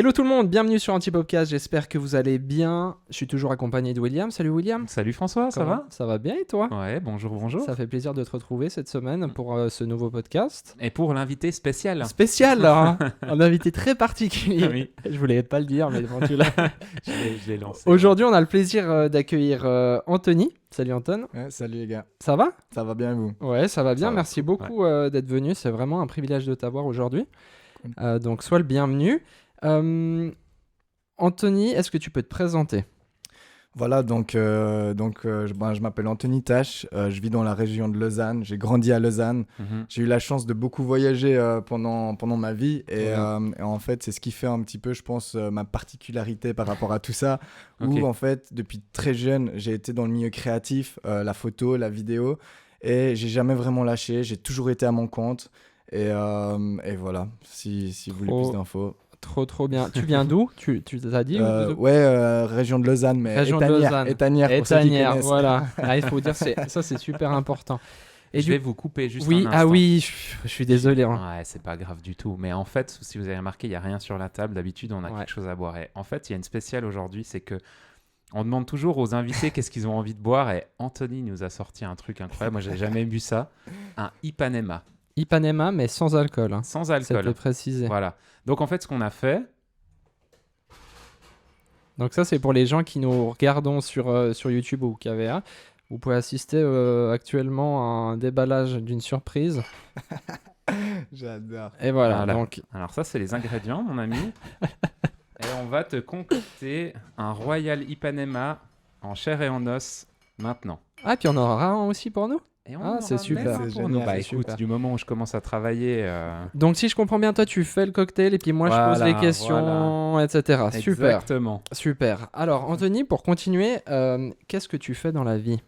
Hello tout le monde, bienvenue sur Antipopcast, j'espère que vous allez bien. Je suis toujours accompagné de William. Salut William. Salut François, ça va? Ça va bien et toi? Ouais, bonjour. Ça fait plaisir de te retrouver cette semaine pour ce nouveau podcast. Et pour l'invité spécial. Spécial là, hein. Un invité très particulier. Oui. Je voulais pas le dire, mais bon, tu l'as. Je l'ai lancé. Aujourd'hui, on a le plaisir d'accueillir Anthony. Salut Anton. Ouais, salut les gars, Ça va? ça va bien et vous? Ouais, ça va bien. Ça va, Merci cool, beaucoup d'être venu. C'est vraiment un privilège de t'avoir aujourd'hui. Cool. Donc, sois le bienvenu. Anthony, est-ce que tu peux te présenter? Voilà, je m'appelle Anthony Tache, je vis dans la région de Lausanne, j'ai grandi à Lausanne, j'ai eu la chance de beaucoup voyager pendant ma vie et en fait c'est ce qui fait un petit peu je pense ma particularité par rapport à tout ça, où en fait depuis très jeune j'ai été dans le milieu créatif, la photo, la vidéo et j'ai jamais vraiment lâché, j'ai toujours été à mon compte et voilà, si vous voulez plus d'infos. Trop bien. Tu viens d'où? Tu t'as dit? Région de Lausanne, mais Région de Lausanne. Étanière, pour ceux qui Étanière, connaissent. voilà. Il faut dire, ça c'est super important. Et Je vais vous couper juste oui, un instant. ah oui, je suis désolé. Hein. Ouais, c'est pas grave du tout. Mais en fait, si vous avez remarqué, il n'y a rien sur la table. D'habitude, on a quelque chose à boire. Et en fait, il y a une spéciale aujourd'hui, c'est que on demande toujours aux invités qu'est-ce qu'ils ont envie de boire. Et Anthony nous a sorti un truc incroyable. Moi, j'ai jamais bu ça. Un Ipanema. Ipanema, mais sans alcool. Hein. Sans Ça alcool. te préciser. Voilà. Donc en fait, ce qu'on a fait... Donc ça, c'est pour les gens qui nous regardent sur YouTube ou KVA. Vous pouvez assister actuellement à un déballage d'une surprise. J'adore. Et voilà. Voilà. Donc, Alors ça, c'est les ingrédients, mon ami. Et on va te concocter un Royal Ipanema en chair et en os maintenant. ah, puis on en aura un aussi pour nous. Et on Ah, en c'est aura super. même un C'est pour nous. génial, Bah c'est écoute, super. du moment où je commence à travailler... Donc si je comprends bien, toi, tu fais le cocktail et puis moi, je pose les Voilà, questions, etc. Super. Exactement. Super. Alors, Anthony, pour continuer, qu'est-ce que tu fais dans la vie?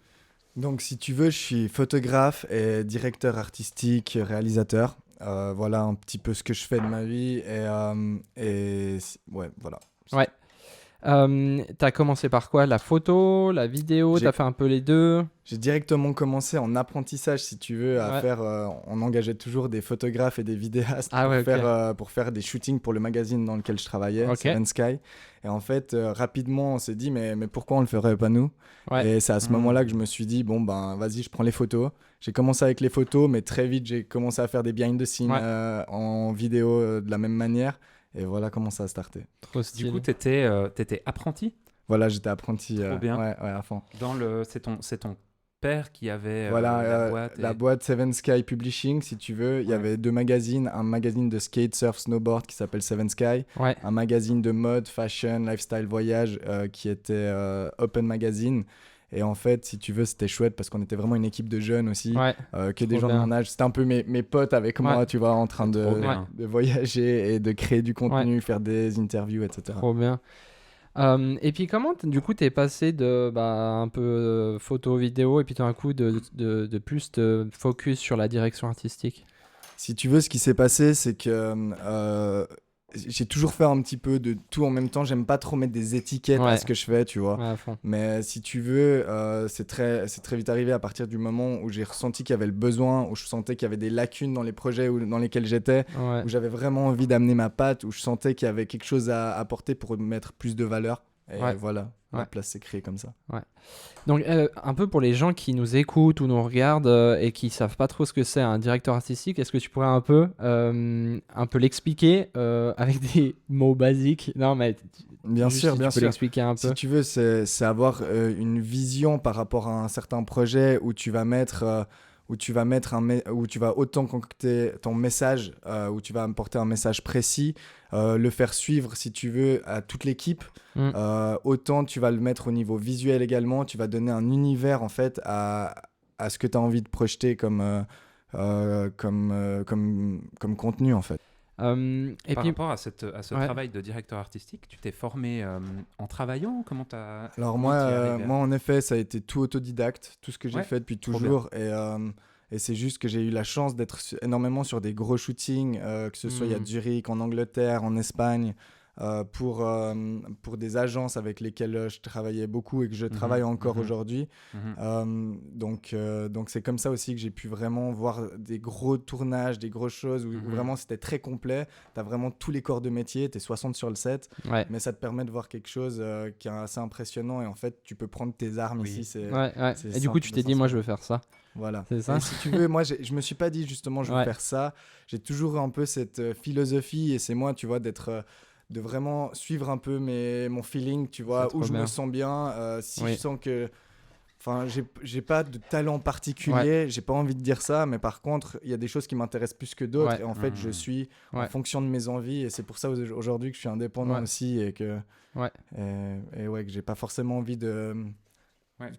Donc, si tu veux, je suis photographe et directeur artistique, réalisateur. Voilà un petit peu ce que je fais de ma vie. Ouais, voilà. Ouais. T'as commencé par quoi? La photo, la vidéo? T'as fait un peu les deux? J'ai directement commencé en apprentissage, si tu veux, à Ouais. faire. On engageait toujours des photographes et des vidéastes Ah ouais, ok. pour faire des shootings pour le magazine dans lequel je travaillais, Ok. Seven Sky. Et en fait, rapidement, on s'est dit, mais pourquoi on le ferait pas nous? Ouais. Et c'est à ce moment-là que je me suis dit, bon, ben, vas-y, je prends les photos. J'ai commencé avec les photos, mais très vite, j'ai commencé à faire des behind the scenes en vidéo de la même manière. Et voilà comment ça a starté. Trop Du stylé. coup, t'étais apprenti Voilà, j'étais apprenti. Trop bien. Ouais, à fond. C'est ton père qui avait Voilà, la boîte. la boîte Seven Sky Publishing, si tu veux. Il y avait deux magazines. Un magazine de skate, surf, snowboard qui s'appelle Seven Sky. Ouais. Un magazine de mode, fashion, lifestyle, voyage qui était Open Magazine. Et en fait, si tu veux, c'était chouette parce qu'on était vraiment une équipe de jeunes aussi, Ouais. que des Trop gens bien. de mon âge. C'était un peu mes potes avec moi, Ouais. tu vois, en train Trop bien. de voyager et de créer du contenu, faire des interviews, etc. Trop bien. Et puis comment du coup t'es passé de un peu photo vidéo et puis tout d'un coup de plus te focus sur la direction artistique? Si tu veux, ce qui s'est passé, c'est que j'ai toujours fait un petit peu de tout en même temps. J'aime pas trop mettre des étiquettes à ce que je fais, tu vois. Ouais, à fond. Mais si tu veux, c'est très vite arrivé à partir du moment où j'ai ressenti qu'il y avait le besoin, où je sentais qu'il y avait des lacunes dans les projets dans lesquels j'étais, Ouais. où j'avais vraiment envie d'amener ma patte, où je sentais qu'il y avait quelque chose à apporter pour mettre plus de valeur. Et Ouais. voilà, Ouais. la place s'est créée comme ça. Donc un peu pour les gens qui nous écoutent ou nous regardent et qui savent pas trop ce que c'est un directeur artistique, est-ce que tu pourrais un peu l'expliquer avec des mots basiques? Non mais Bien juste sûr, si bien tu peux sûr. l'expliquer un peu. Si tu veux, c'est avoir une vision par rapport à un certain projet où tu vas mettre, où tu vas autant concocter ton message, où tu vas apporter un message précis, le faire suivre, si tu veux, à toute l'équipe. Autant tu vas le mettre au niveau visuel également. Tu vas donner un univers, en fait, à ce que tu as envie de projeter comme contenu, en fait. Et Par puis rapport à ce travail de directeur artistique, tu t'es formé en travaillant? Comment t'as... Alors comment t'y es arrivé? moi, en effet, ça a été tout autodidacte, tout ce que j'ai Ouais, fait depuis trop toujours. Et c'est juste que j'ai eu la chance d'être énormément sur des gros shootings, que ce soit il y a Zurich, en Angleterre, en Espagne, pour des agences avec lesquelles je travaillais beaucoup et que je travaille encore aujourd'hui. Donc c'est comme ça aussi que j'ai pu vraiment voir des gros tournages, des grosses choses où vraiment c'était très complet. Tu as vraiment tous les corps de métier, tu es 60 sur le set, mais ça te permet de voir quelque chose qui est assez impressionnant et en fait tu peux prendre tes armes ici. C'est et du coup tu t'es dit moi je veux faire ça. Voilà. C'est ça. Et si tu veux, moi, je me suis pas dit justement je veux faire ça. J'ai toujours un peu cette philosophie et c'est moi, tu vois, de vraiment suivre un peu mon feeling, tu vois, où je me sens bien. Si je sens que, enfin, j'ai pas de talent particulier, j'ai pas envie de dire ça, mais par contre, il y a des choses qui m'intéressent plus que d'autres et en fait, je suis en fonction de mes envies et c'est pour ça aujourd'hui que je suis indépendant aussi et que que j'ai pas forcément envie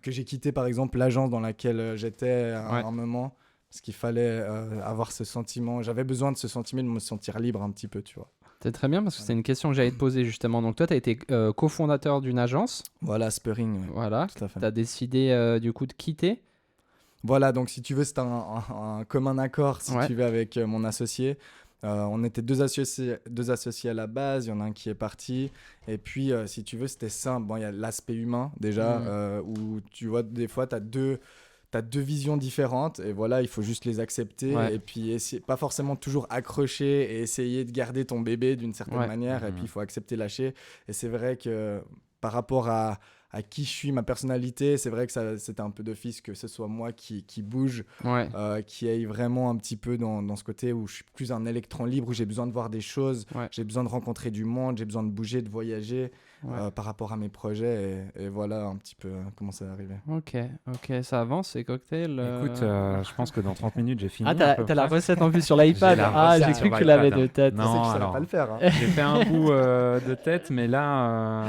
que j'ai quitté par exemple l'agence dans laquelle j'étais à un moment parce qu'il fallait avoir ce sentiment, j'avais besoin de ce sentiment de me sentir libre un petit peu, tu vois. C'est très bien parce que c'est une question que j'allais te poser justement. Donc toi tu as été cofondateur d'une agence. Voilà, Spurring. Voilà, tu as décidé du coup de quitter. Voilà, donc si tu veux c'est un commun accord si tu veux avec mon associé. On était deux associés à la base, il y en a un qui est parti. Et puis, si tu veux, c'était simple. Bon, il y a l'aspect humain, déjà, où tu vois, des fois, tu as deux visions différentes. Et voilà, il faut juste les accepter. Et puis, pas forcément toujours accrocher et essayer de garder ton bébé d'une certaine manière. Et puis, il faut accepter, lâcher. Et c'est vrai que par rapport à qui je suis, ma personnalité, c'est vrai que c'était un peu d'office que ce soit moi qui bouge, qui aille vraiment un petit peu dans ce côté où je suis plus un électron libre, où j'ai besoin de voir des choses, j'ai besoin de rencontrer du monde, j'ai besoin de bouger, de voyager par rapport à mes projets et voilà un petit peu comment ça est arrivé. Ok, ça avance ces cocktails. Écoute, je pense que dans 30 minutes j'ai fini. Ah, t'as la recette en plus sur l'iPad. J'ai cru que tu l'avais de tête. Non, je savais pas le faire. J'ai fait un bout de tête, mais là...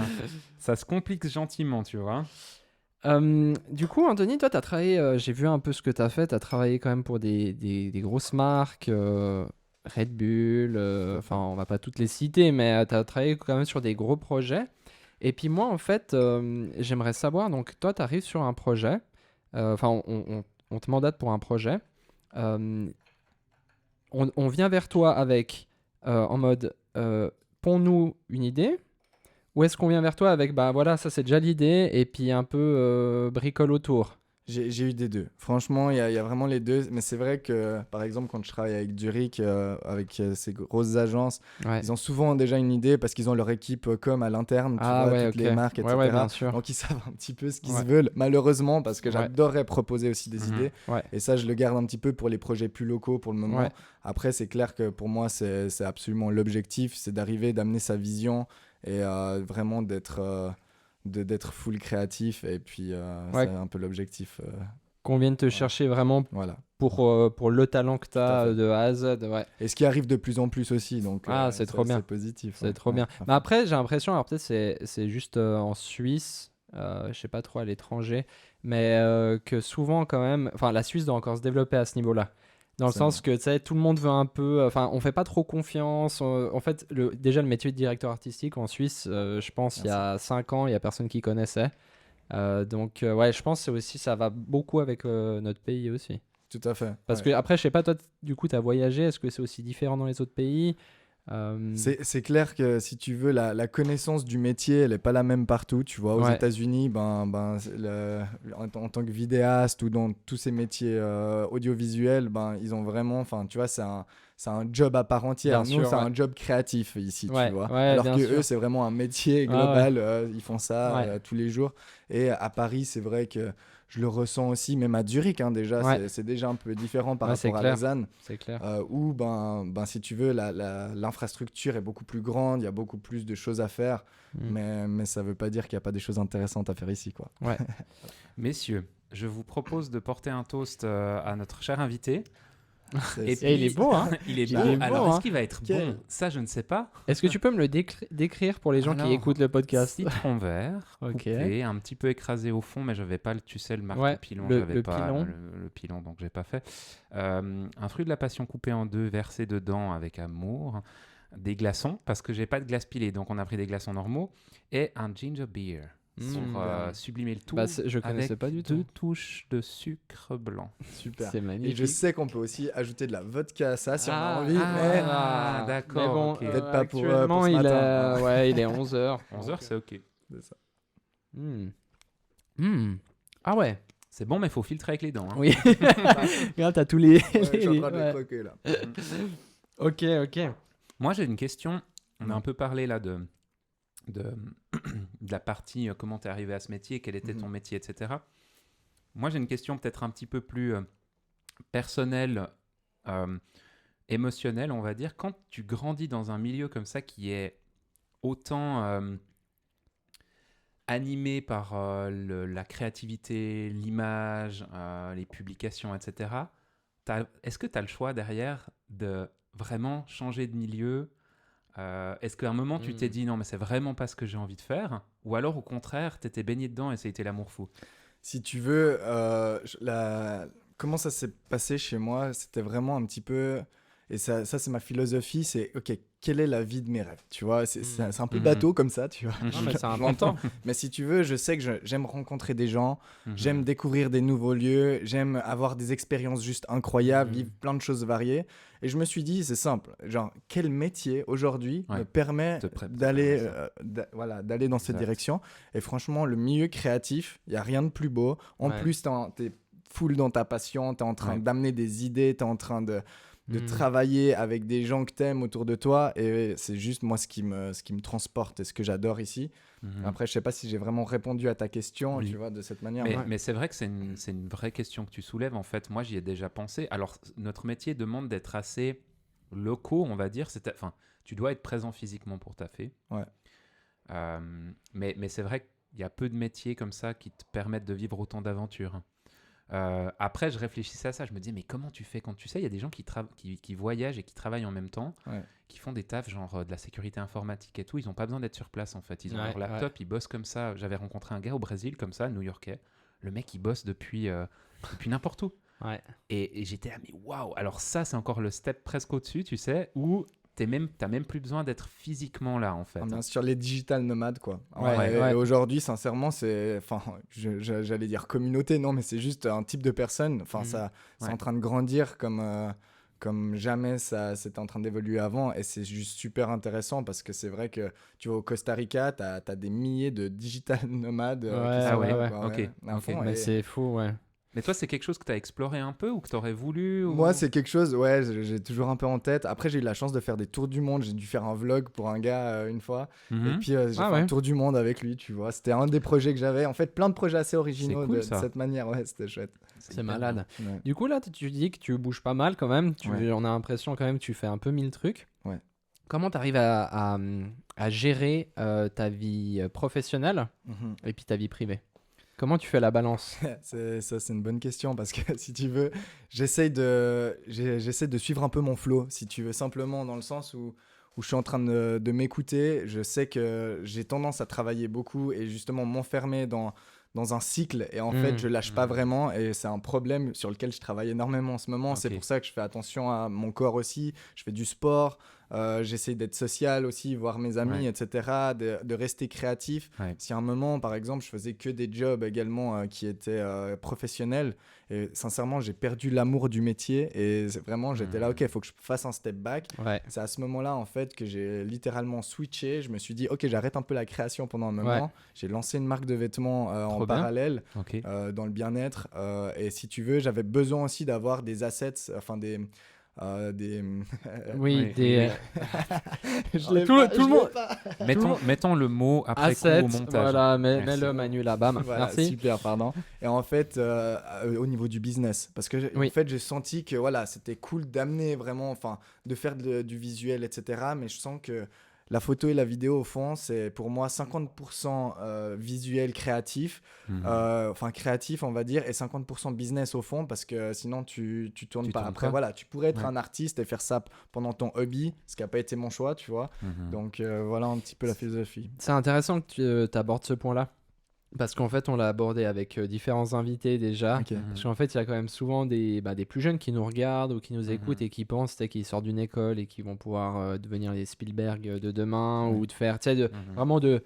ça se complique gentiment, tu vois. Du coup, Anthony, toi, tu as travaillé, j'ai vu un peu ce que tu as fait, tu as travaillé quand même pour des grosses marques, Red Bull, enfin, on va pas toutes les citer, mais tu as travaillé quand même sur des gros projets. Et puis moi, en fait, j'aimerais savoir, donc toi, tu arrives sur un projet, enfin, on te mandate pour un projet, on vient vers toi avec, en mode, ponds-nous une idée. Ou est-ce qu'on vient vers toi avec, bah voilà, ça c'est déjà l'idée, et puis un peu bricole autour? J'ai eu des deux. Franchement, il y a vraiment les deux. Mais c'est vrai que, par exemple, quand je travaille avec Zurich, avec ces grosses agences, ils ont souvent déjà une idée parce qu'ils ont leur équipe com à l'interne, tu vois, toutes les marques, etc. Bien sûr. Donc, ils savent un petit peu ce qu'ils veulent, malheureusement, parce que j'adorerais proposer aussi des idées. Et ça, je le garde un petit peu pour les projets plus locaux pour le moment. Après, c'est clair que pour moi, c'est absolument l'objectif, c'est d'amener sa vision et vraiment d'être full créatif et puis c'est un peu l'objectif qu'on vienne te chercher vraiment pour le talent que tu as de A à Z. Et ce qui arrive de plus en plus aussi, donc c'est trop bien, c'est positif, c'est trop bien. Mais après j'ai l'impression, alors peut-être c'est juste en Suisse, je sais pas trop à l'étranger, mais que souvent quand même, enfin la Suisse doit encore se développer à ce niveau-là. Dans le sens que, tu sais, tout le monde veut un peu... Enfin, on fait pas trop confiance. En fait, déjà, le métier de directeur artistique en Suisse, je pense, il y a 5 ans, il y a personne qui connaissait. Donc, je pense que ça va beaucoup avec notre pays aussi. Tout à fait. Parce que, après, je sais pas, toi, du coup, tu as voyagé. Est-ce que c'est aussi différent dans les autres pays? C'est clair que si tu veux, la connaissance du métier, elle n'est pas la même partout. Tu vois, aux États-Unis, en tant que vidéaste ou dans tous ces métiers audiovisuels, ils ont vraiment, enfin, tu vois, c'est un job à part entière. Nous, c'est un job créatif ici, tu vois. Alors que eux, c'est vraiment un métier global. Ils font ça tous les jours. Et à Paris, c'est vrai que je le ressens aussi, même à Zurich, déjà, c'est déjà un peu différent par rapport à Lausanne. C'est clair. Où, si tu veux, l'infrastructure est beaucoup plus grande, il y a beaucoup plus de choses à faire, mais ça ne veut pas dire qu'il n'y a pas des choses intéressantes à faire ici, quoi. Messieurs, je vous propose de porter un toast à notre cher invité. Et puis, il est beau, hein. Il est beau. Alors, est-ce qu'il va être bon? Ça, je ne sais pas. Est-ce que tu peux me le décrire pour les gens qui écoutent le podcast? Citron vert, coupé, un petit peu écrasé au fond, mais j'avais pas, tu sais, le marteau pilon, j'avais pas le pilon, donc j'ai pas fait. Un fruit de la passion coupé en deux, versé dedans avec amour. Des glaçons, parce que j'ai pas de glace pilée, donc on a pris des glaçons normaux, et un ginger beer. pour sublimer le tout je connaissais avec pas du tout. 2 touches de sucre blanc. Super. C'est Et magnifique. je sais qu'on peut aussi ajouter de la vodka à ça si on a envie, mais d'accord. Mais bon, ok. Peut-être pas pour actuellement, ce il matin. est, il est 11h. 11h, c'est ok. c'est ça. Ah ouais. C'est bon, mais il faut filtrer avec les dents. Hein. Oui. Regarde, t'as tous les... Ouais, je suis en train de les ouais. croquer là. Ok. Moi, j'ai une question. On a Mm. un peu parlé là de la partie comment tu es arrivé à ce métier, quel était ton métier, etc. Moi, j'ai une question peut-être un petit peu plus personnelle, émotionnelle, on va dire. Quand tu grandis dans un milieu comme ça qui est autant animé par la créativité, l'image, les publications, etc., est-ce que tu as le choix derrière de vraiment changer de milieu? Est-ce qu'à un moment tu t'es dit non mais c'est vraiment pas ce que j'ai envie de faire, ou alors au contraire t'étais baigné dedans et ça a été l'amour fou? Si tu veux, comment ça s'est passé chez moi, c'était vraiment un petit peu... Et ça c'est ma philosophie, c'est ok, quelle est la vie de mes rêves, tu vois, c'est un peu bateau comme ça, tu vois. Non, mais c'est Je important. l'entends. Mais si tu veux, je sais que j'aime rencontrer des gens, j'aime découvrir des nouveaux lieux, j'aime avoir des expériences juste incroyables, vivre plein de choses variées. Et je me suis dit, c'est simple, genre, quel métier aujourd'hui me permet d'aller d'aller dans cette direction. Et franchement, le milieu créatif, il n'y a rien de plus beau. En plus, t'es full dans ta passion, t'es en train d'amener des idées, t'es en train de travailler avec des gens que t'aimes autour de toi, et c'est juste moi ce qui me transporte et ce que j'adore ici. Après, je sais pas si j'ai vraiment répondu à ta question, tu vois, de cette manière. Mais c'est vrai que c'est une vraie question que tu soulèves. En fait, moi, j'y ai déjà pensé. Alors, notre métier demande d'être assez locaux, on va dire. Enfin, tu dois être présent physiquement pour taffer. Mais c'est vrai qu'il y a peu de métiers comme ça qui te permettent de vivre autant d'aventures. Après, je réfléchissais à ça, je me disais, mais comment tu fais quand tu sais, il y a des gens qui voyagent et qui travaillent en même temps, qui font des tafs genre de la sécurité informatique et tout, ils n'ont pas besoin d'être sur place en fait, ils ont leur laptop, ils bossent comme ça. J'avais rencontré un gars au Brésil comme ça, new-yorkais, le mec il bosse depuis n'importe où. Et j'étais là, mais waouh, alors ça c'est encore le step presque au-dessus, tu sais, où t'as même plus besoin d'être physiquement là en fait. Bien sûr, les digital nomades quoi. Et aujourd'hui, sincèrement, c'est, enfin, j'allais dire communauté, non, mais c'est juste un type de personne. Enfin, c'est en train de grandir comme jamais ça c'était en train d'évoluer avant, et c'est juste super intéressant parce que c'est vrai que tu vas au Costa Rica, t'as des milliers de digital nomades Mais c'est fou, Mais toi, c'est quelque chose que tu as exploré un peu ou que tu aurais voulu ou... Moi, c'est quelque chose, j'ai toujours un peu en tête. Après, j'ai eu la chance de faire des tours du monde. J'ai dû faire un vlog pour un gars une fois. Et puis, j'ai fait un tour du monde avec lui, tu vois. C'était un des projets que j'avais. En fait, plein de projets assez originaux de cette manière. Ouais, c'était chouette. C'est malade. Du coup, là, tu dis que tu bouges pas mal quand même. On a l'impression quand même que tu fais un peu 1000 trucs. Comment tu arrives à gérer ta vie professionnelle et puis ta vie privée? Comment tu fais la balance? C'est une bonne question parce que si tu veux, j'essaie de suivre un peu mon flow, si tu veux, simplement dans le sens où je suis en train de m'écouter. Je sais que j'ai tendance à travailler beaucoup et justement m'enfermer dans un cycle, et en fait je lâche pas vraiment, et c'est un problème sur lequel je travaille énormément en ce moment. C'est pour ça que je fais attention à mon corps aussi, je fais du sport, j'essaie d'être social aussi, voir mes amis, etc., de rester créatif. Si à un moment par exemple je faisais que des jobs également qui étaient professionnels, et sincèrement j'ai perdu l'amour du métier, et vraiment j'étais là, ok, il faut que je fasse un step back. C'est à ce moment là en fait que j'ai littéralement switché. Je me suis dit ok, j'arrête un peu la création pendant un moment. J'ai lancé une marque de vêtements en parallèle dans le bien-être, et si tu veux, j'avais besoin aussi d'avoir des assets, enfin des tout le monde. Mettons le mot après Assets, coup au montage. Voilà, mets-le Manu là-bas. Voilà, merci. Super, pardon. Et en fait, au niveau du business, parce que en fait, j'ai senti que voilà, c'était cool d'amener vraiment, enfin, de faire du visuel, etc. Mais je sens que la photo et la vidéo, au fond, c'est pour moi 50% visuel créatif, enfin créatif, on va dire, et 50% business au fond, parce que sinon tu tournes pas. Après, voilà, tu pourrais être un artiste et faire ça pendant ton hobby, ce qui n'a pas été mon choix, tu vois. Donc voilà un petit peu la philosophie. C'est intéressant que tu abordes ce point-là. Parce qu'en fait, on l'a abordé avec différents invités déjà. Parce qu'en fait, il y a quand même souvent des plus jeunes qui nous regardent ou qui nous écoutent et qui pensent qu'ils sortent d'une école et qui vont pouvoir devenir les Spielberg de demain, ou de faire, vraiment de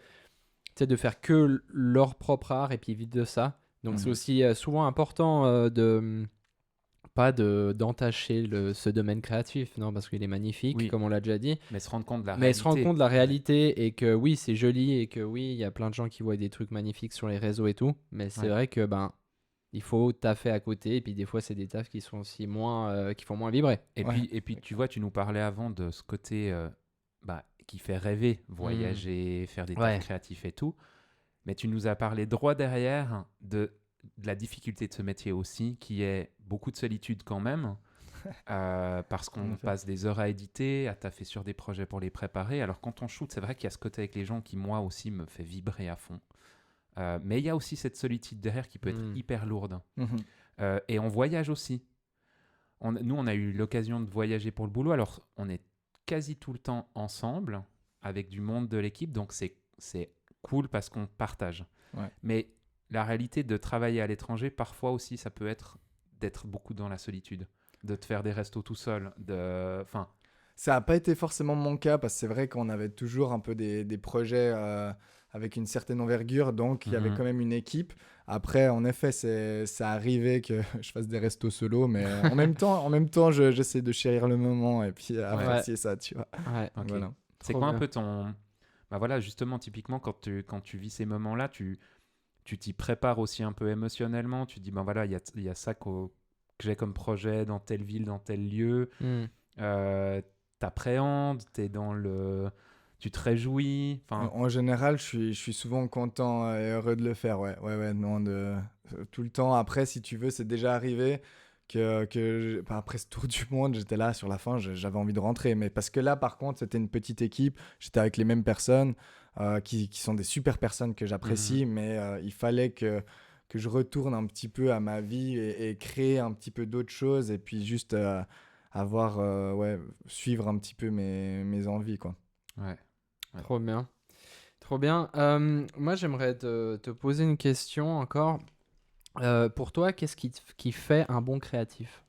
de faire que leur propre art et puis vivre de ça. Donc c'est aussi souvent important d'entacher ce domaine créatif, non, parce qu'il est magnifique, comme on l'a déjà dit. Mais se rendre compte de la Mais réalité. se rendre compte de la réalité et que oui, c'est joli et que oui, il y a plein de gens qui voient des trucs magnifiques sur les réseaux et tout. Mais c'est vrai que il faut taffer à côté et puis des fois c'est des tafs qui sont aussi qui font moins vibrer. Et puis tu vois, tu nous parlais avant de ce côté qui fait rêver, voyager, faire des tafs créatifs et tout. Mais tu nous as parlé droit derrière de la difficulté de ce métier aussi, qui est beaucoup de solitude quand même, parce qu'on passe des heures à éditer, à taffer sur des projets pour les préparer. Alors quand on shoot, c'est vrai qu'il y a ce côté avec les gens qui, moi aussi, me fait vibrer à fond. Mais il y a aussi cette solitude derrière qui peut être hyper lourde. Et on voyage aussi. Nous, on a eu l'occasion de voyager pour le boulot. Alors, on est quasi tout le temps ensemble avec du monde de l'équipe, donc c'est cool parce qu'on partage. Mais la réalité de travailler à l'étranger, parfois aussi, ça peut être d'être beaucoup dans la solitude, de te faire des restos tout seul. Ça n'a pas été forcément mon cas, parce que c'est vrai qu'on avait toujours un peu des projets avec une certaine envergure, donc il y avait quand même une équipe. Après, en effet, ça arrivait que je fasse des restos solo, mais en même temps, j'essaie de chérir le moment et puis apprécier ça, tu vois. Okay. Voilà. C'est quoi un peu ton... voilà, justement, typiquement, quand tu vis ces moments-là, tu t'y prépares aussi un peu émotionnellement. Tu dis, voilà, il y a ça que j'ai comme projet dans telle ville, dans tel lieu. T'appréhendes, tu te réjouis. En général, je suis souvent content et heureux de le faire. Tout le temps. Après, si tu veux, c'est déjà arrivé après ce tour du monde, j'étais là sur la fin, j'avais envie de rentrer. Mais parce que là, par contre, c'était une petite équipe. J'étais avec les mêmes personnes qui sont des super personnes que j'apprécie. Mais il fallait que je retourne un petit peu à ma vie et créer un petit peu d'autres choses. Et puis juste suivre un petit peu mes envies, quoi. Ouais. Trop bien. Trop bien. Moi, j'aimerais te poser une question encore. Pour toi, qu'est-ce qui fait un bon créatif ?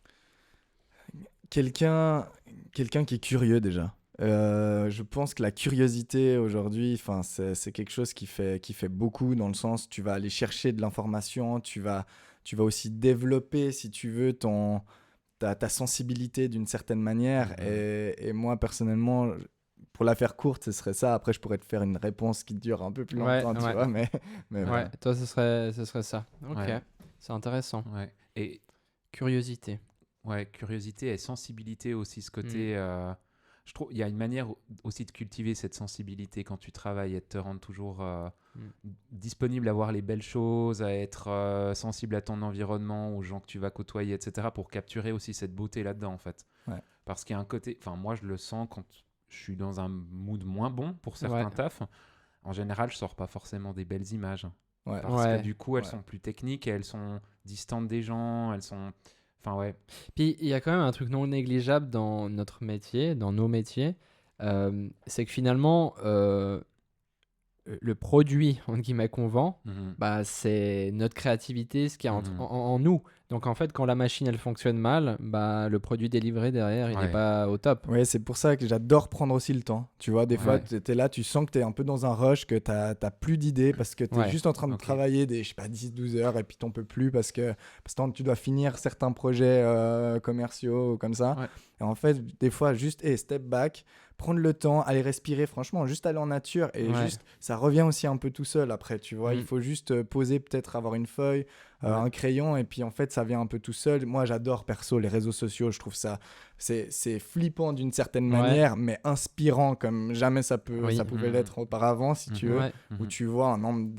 Quelqu'un qui est curieux déjà. Je pense que la curiosité aujourd'hui, c'est quelque chose qui fait beaucoup, dans le sens tu vas aller chercher de l'information, tu vas aussi développer, si tu veux, ta sensibilité d'une certaine manière. Et moi, personnellement, pour la faire courte, ce serait ça. Après, je pourrais te faire une réponse qui dure un peu plus longtemps, tu vois. Mais voilà. Toi, ce serait ça. Ok, c'est intéressant. Et curiosité. Curiosité et sensibilité aussi, ce côté... je trouve il y a une manière aussi de cultiver cette sensibilité quand tu travailles et de te rendre toujours disponible à voir les belles choses, à être sensible à ton environnement, aux gens que tu vas côtoyer, etc. pour capturer aussi cette beauté là-dedans, en fait. Parce qu'il y a un côté... moi, je le sens quand je suis dans un mood moins bon pour certains tafs. En général, je sors pas forcément des belles images. Parce que du coup, elles sont plus techniques et elles sont distantes des gens, elles sont... Puis il y a quand même un truc non négligeable dans notre métier, dans nos métiers, c'est que finalement, le produit entre guillemets qu'on vend, c'est notre créativité, ce qu'il y a en nous. Donc en fait, quand la machine elle fonctionne mal, le produit délivré derrière il n'est pas au top. Oui, c'est pour ça que j'adore prendre aussi le temps. Tu vois, des fois tu es là, tu sens que tu es un peu dans un rush, que tu n'as plus d'idées parce que tu es juste en train de travailler des 10-12 heures et puis tu n'en peux plus parce que tu dois finir certains projets commerciaux ou comme ça. Et en fait, des fois, juste step back, prendre le temps, aller respirer, franchement, juste aller en nature et juste, ça revient aussi un peu tout seul après, tu vois. Il faut juste poser, peut-être avoir une feuille, un crayon et puis en fait, ça vient un peu tout seul. Moi, j'adore perso les réseaux sociaux, je trouve ça, c'est flippant d'une certaine manière, mais inspirant comme jamais ça pouvait l'être auparavant, si tu veux, où tu vois un nombre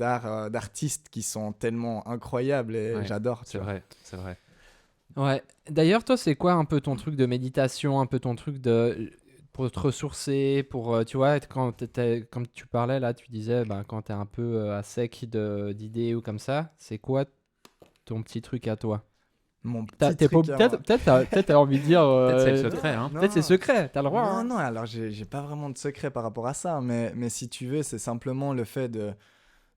d'artistes qui sont tellement incroyables et j'adore. C'est vrai. Ouais. D'ailleurs, toi, c'est quoi un peu ton truc de méditation, un peu ton truc pour te ressourcer, pour, tu vois, comme tu parlais là, tu disais, quand t'es un peu à sec d'idées ou comme ça, c'est quoi ton petit truc à toi ? Mon petit truc peut-être t'as envie de dire... peut-être c'est le secret, hein. Peut-être c'est secret, t'as le droit. Non, alors j'ai pas vraiment de secret par rapport à ça, mais si tu veux, c'est simplement le fait de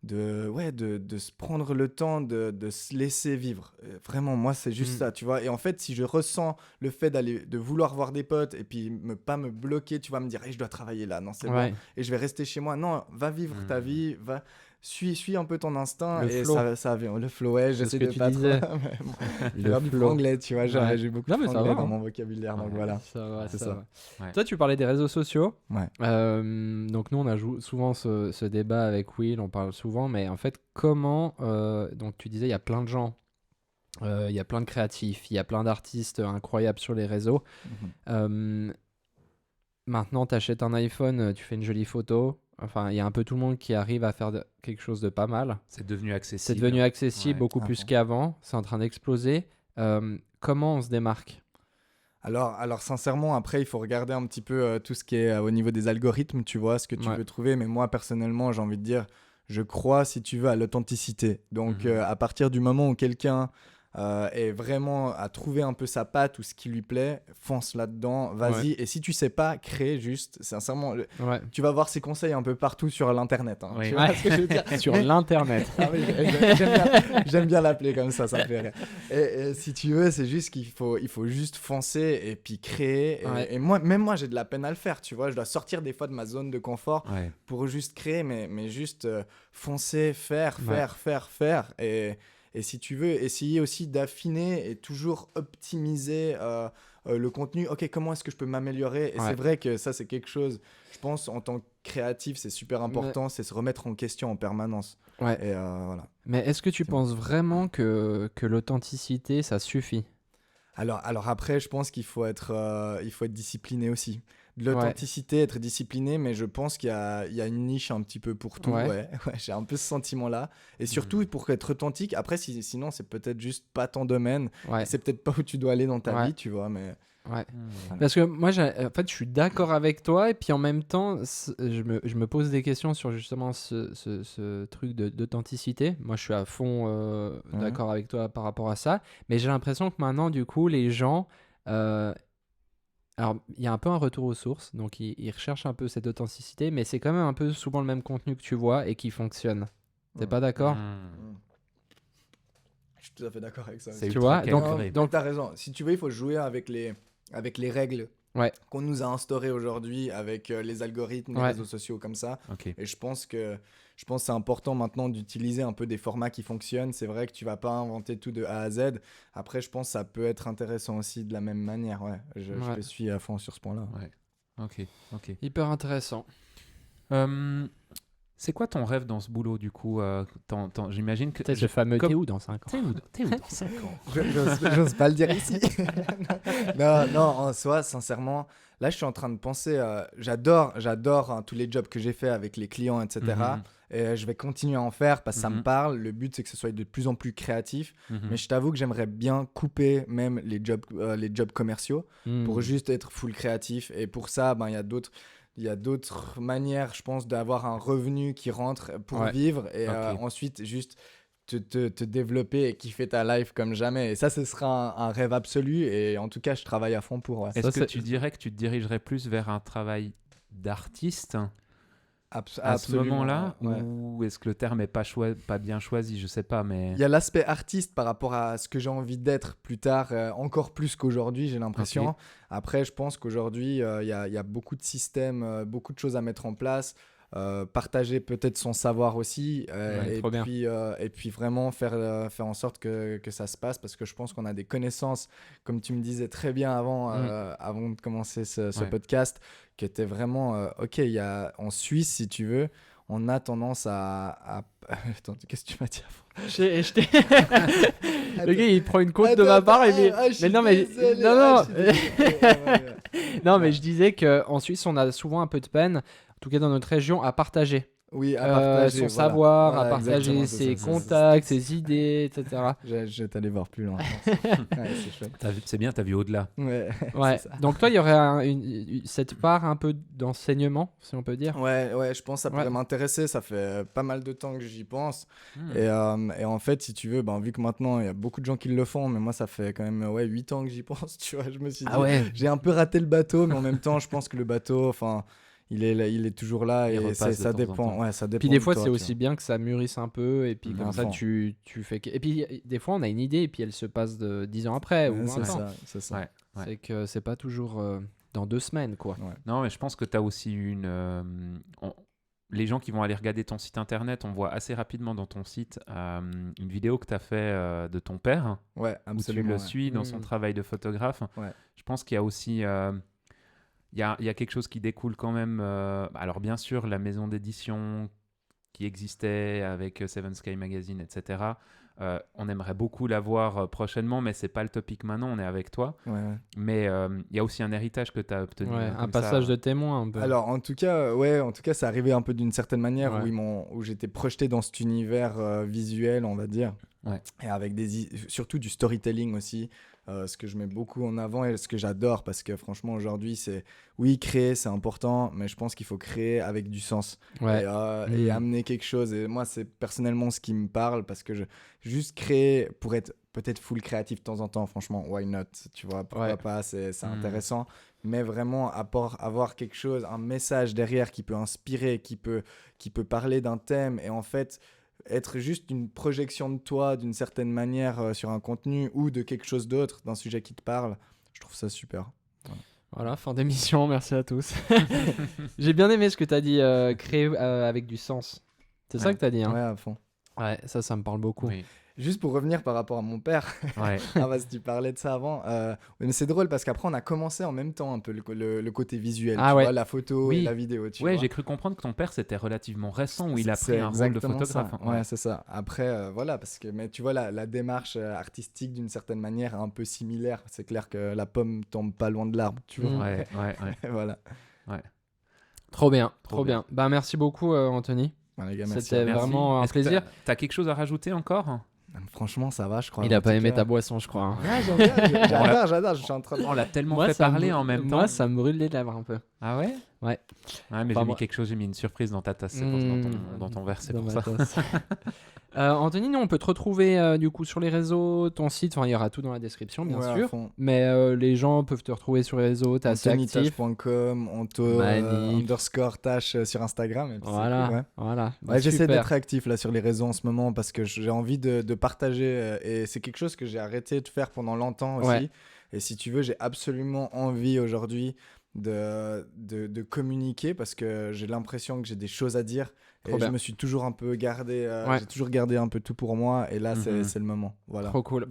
se prendre le temps de se laisser vivre. Vraiment, moi, c'est juste ça, tu vois. Et en fait, si je ressens le fait de vouloir voir des potes et puis pas me bloquer, tu vas me dire, hey, je dois travailler là, non, c'est bon. Et je vais rester chez moi. Non, va vivre ta vie, suis un peu ton instinct Le et flow. ça vient. Le flow, ouais, j'essaie ce de que tu pas disais. trop. mais bon, Le faire du flow. franglais, tu vois, Ouais. j'ai beaucoup Non, de mais ça franglais va, dans hein. mon vocabulaire, donc Ouais. voilà. Ça va, C'est ça ça. va. Ouais. Toi, tu parlais des réseaux sociaux. Ouais. Donc nous, on a souvent ce débat avec Will, on parle souvent, mais en fait, comment... donc tu disais, il y a plein de gens, il y a plein de créatifs, il y a plein d'artistes incroyables sur les réseaux. Mhm. Euh, Maintenant, tu achètes un iPhone, tu fais une jolie photo. Enfin, il y a un peu tout le monde qui arrive à faire quelque chose de pas mal. C'est devenu accessible. C'est devenu accessible Ouais. beaucoup À plus fond. qu'avant. C'est en train d'exploser. Comment on se démarque? Alors sincèrement, après, il faut regarder un petit peu tout ce qui est au niveau des algorithmes, tu vois, ce que tu Ouais. veux trouver. Mais moi, personnellement, j'ai envie de dire, je crois, si tu veux, à l'authenticité. Donc, Mhm. à partir du moment où quelqu'un est vraiment à trouver un peu sa patte ou ce qui lui plaît, fonce là-dedans, vas-y. Ouais. Et si tu sais pas, crée juste, sincèrement, Ouais. tu vas voir ces conseils un peu partout sur l'internet. Hein. Oui. Tu vois ce que je veux dire? Sur Mais- l'internet. Ah oui, j'aime bien l'appeler comme ça me fait rire. Et si tu veux, c'est juste il faut juste foncer et puis créer. Ouais. Et moi, même moi, j'ai de la peine à le faire, tu vois. Je dois sortir des fois de ma zone de confort Ouais. pour juste créer, mais juste foncer, faire. Et si tu veux, essayer aussi d'affiner et toujours optimiser le contenu. Ok, comment est-ce que je peux m'améliorer? Et Ouais. c'est vrai que ça, c'est quelque chose, je pense, en tant que créatif, c'est super important, c'est se remettre en question en permanence. Ouais. Et voilà. Mais est-ce que tu C'est penses vraiment que l'authenticité, ça suffit? Alors après, je pense qu'il faut être discipliné aussi. De l'authenticité, être discipliné, mais je pense qu'il y a une niche un petit peu pour tout. Ouais. Ouais, j'ai un peu ce sentiment-là. Et surtout, pour être authentique, après, sinon, c'est peut-être juste pas ton domaine. Ouais. C'est peut-être pas où tu dois aller dans ta Ouais. vie, tu vois. Mais Ouais. Mhm. Parce que moi, en fait, je suis d'accord avec toi, et puis en même temps, je me pose des questions sur justement ce truc d'authenticité. Moi, je suis à fond d'accord avec toi par rapport à ça, mais j'ai l'impression que maintenant, du coup, les gens... alors, il y a un peu un retour aux sources, donc ils recherchent un peu cette authenticité, mais c'est quand même un peu souvent le même contenu que tu vois et qui fonctionne. T'es pas d'accord? Mhm. je suis tout à fait d'accord avec ça. C'est aussi. Tu ultra vois, donc- calculé. Donc, t'as raison. Si tu veux, il faut jouer avec les règles Ouais. qu'on nous a instaurées aujourd'hui, avec les algorithmes, les Ouais. réseaux sociaux comme ça. Ok. Et je pense que c'est important maintenant d'utiliser un peu des formats qui fonctionnent. C'est vrai que tu vas pas inventer tout de A à Z. Après, je pense que ça peut être intéressant aussi de la même manière. Ouais, je Ouais. te suis à fond sur ce point-là. Ouais. Ok. Ok. Hyper intéressant. C'est quoi ton rêve dans ce boulot du coup J'imagine que. Peut-être ce fameux comme- t'es où dans 5 ans? T'es où dans 5 ans? J'ose pas le dire ici. non, en soi, sincèrement, là, je suis en train de penser. J'adore hein, tous les jobs que j'ai fait avec les clients, etc. Mhm. Et je vais continuer à en faire parce que ça me Mhm. parle. Le but, c'est que ce soit de plus en plus créatif. Mhm. Mais je t'avoue que j'aimerais bien couper même les jobs commerciaux pour Hmm. juste être full créatif. Et pour ça, ben, il y a d'autres manières, je pense, d'avoir un revenu qui rentre pour Ouais. vivre et Ok. ensuite juste te développer et kiffer ta life comme jamais. Et ça, ce sera un rêve absolu. Et en tout cas, je travaille à fond pour. Ouais. Est-ce que c'est- tu dirais que tu te dirigerais plus vers un travail d'artiste à ce Absolument, moment-là ouais. ou est-ce que le terme est pas bien choisi? Je sais pas, mais. Il y a l'aspect artiste par rapport à ce que j'ai envie d'être plus tard, encore plus qu'aujourd'hui, j'ai l'impression. Ok. Après, je pense qu'aujourd'hui, il y a beaucoup de systèmes, beaucoup de choses à mettre en place. Partager peut-être son savoir aussi Ouais, trop bien. et puis vraiment faire en sorte que ça se passe parce que je pense qu'on a des connaissances, comme tu me disais très bien avant de commencer ce Ouais. podcast, qui était vraiment ok. Il y a en Suisse, si tu veux, on a tendance à... Attends, qu'est-ce que tu m'as dit avant? Le gars, il prend une côte de ma part et mais non, mais non. Non, mais je disais qu'en Suisse, on a souvent un peu de peine, en tout cas dans notre région, à partager Oui, à partager son voilà. savoir, Voilà, à partager exactement, c'est ses ça, contacts, ses idées, etc. Je vais t'aller voir plus loin. Ouais, c'est chouette. C'est bien, t'as vu au-delà. Ouais. Ouais. C'est ça. Donc toi, il y aurait cette part un peu d'enseignement, si on peut dire. Ouais, je pense que ça pourrait Ouais. m'intéresser. Ça fait pas mal de temps que j'y pense. Hmm. Et en fait, si tu veux, ben, vu que maintenant, il y a beaucoup de gens qui le font, mais moi, ça fait quand même 8 ans que j'y pense. Tu vois, je me suis dit, ouais. j'ai un peu raté le bateau, mais en même temps, je pense que le bateau, enfin, il est toujours là Il et repasse de ça temps en dépend. temps. Ouais, ça dépend. Puis des de fois, toi, c'est tu aussi bien que ça mûrisse un peu, et puis À comme ça, fond. tu fais... Et puis, des fois, on a une idée, et puis elle se passe 10 ans après, vois. ou Ouais, 20 c'est ans. ça, c'est ça. Ouais. Ouais. C'est que c'est pas toujours dans 2 semaines, quoi. Non, mais je pense que tu as aussi les gens qui vont aller regarder ton site internet, on voit assez rapidement dans ton site une vidéo que tu as fait de ton père. Ouais, absolument. Où tu le suis dans son travail de photographe. Ouais. Je pense qu'il y a aussi... il y a quelque chose qui découle quand même. Alors bien sûr, la maison d'édition qui existait avec Seven Sky Magazine, etc. On aimerait beaucoup la voir prochainement, mais c'est pas le topic maintenant, on est avec toi. Ouais. Mais il y a aussi un héritage que tu as obtenu. Un passage de témoin un peu. Alors en tout cas, c'est arrivé un peu d'une certaine manière où j'étais projeté dans cet univers visuel, on va dire. Ouais. Et avec surtout du storytelling aussi, ce que je mets beaucoup en avant et ce que j'adore, parce que franchement aujourd'hui créer c'est important, mais je pense qu'il faut créer avec du sens et amener quelque chose. Et moi c'est personnellement ce qui me parle, parce que juste créer pour être peut-être full créatif de temps en temps, franchement why not, tu vois, pourquoi pas, c'est intéressant, mais vraiment avoir quelque chose, un message derrière qui peut inspirer, qui peut parler d'un thème, et en fait être juste une projection de toi d'une certaine manière sur un contenu ou de quelque chose d'autre, d'un sujet qui te parle, je trouve ça super. Voilà, fin d'émission, merci à tous. J'ai bien aimé ce que tu as dit, créer avec du sens. C'est ça que tu as dit, hein? Ouais, à fond. Ouais, ça me parle beaucoup. Oui. Juste pour revenir par rapport à mon père, parce que tu parlais de ça avant, mais c'est drôle parce qu'après on a commencé en même temps un peu le côté visuel, tu vois, la photo et la vidéo. J'ai cru comprendre que ton père c'était relativement récent où il a pris un rôle de photographe. Ouais, c'est ça. Après, parce que mais tu vois la démarche artistique d'une certaine manière est un peu similaire. C'est clair que la pomme tombe pas loin de l'arbre, tu vois. Ouais. Voilà. Ouais. Trop bien. Bah merci beaucoup Anthony. Les gars, c'était vraiment un plaisir. T'as quelque chose à rajouter encore? Franchement, ça va, je crois. Il a pas aimé ta boisson, je crois. J'adore. Je suis en train de... On l'a tellement fait parler en même temps. Moi, ça me brûle les lèvres un peu. Ah ouais? Ouais. Ouais, mais j'ai mis une surprise dans ta tasse, dans ton verre, c'est pour ça. Anthony, nous, on peut te retrouver du coup sur les réseaux, ton site, il y aura tout dans la description, bien sûr. Mais les gens peuvent te retrouver sur les réseaux, t'es assez actif. AnthonyTash.com, _Tash sur Instagram. Et puis voilà. J'essaie d'être actif là sur les réseaux en ce moment parce que j'ai envie de partager et c'est quelque chose que j'ai arrêté de faire pendant longtemps aussi. Ouais. Et si tu veux, j'ai absolument envie aujourd'hui de communiquer parce que j'ai l'impression que j'ai des choses à dire. Et je me suis toujours un peu gardé, j'ai toujours gardé un peu tout pour moi, et là c'est le moment. Voilà. Trop cool.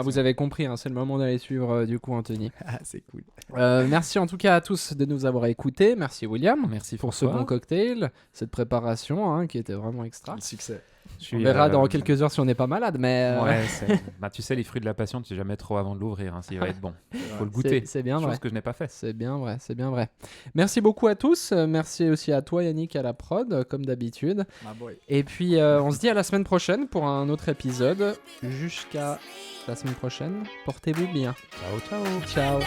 Vous avez compris, hein, c'est le moment d'aller suivre du coup Anthony. C'est cool. Merci en tout cas à tous de nous avoir écoutés. Merci William. Merci pour ce bon cocktail, cette préparation qui était vraiment extra. Le succès. On verra dans quelques heures si on n'est pas malade, mais... tu sais, les fruits de la passion, tu sais jamais trop avant de l'ouvrir, hein, s'il va être bon. Il faut le goûter. C'est bien vrai. Chose que je n'ai pas fait. C'est bien vrai. Merci beaucoup à tous. Merci aussi à toi, Yannick, à la prod, comme d'habitude. Et puis, on se dit à la semaine prochaine pour un autre épisode. Jusqu'à la semaine prochaine. Portez-vous bien. Ciao. Ciao.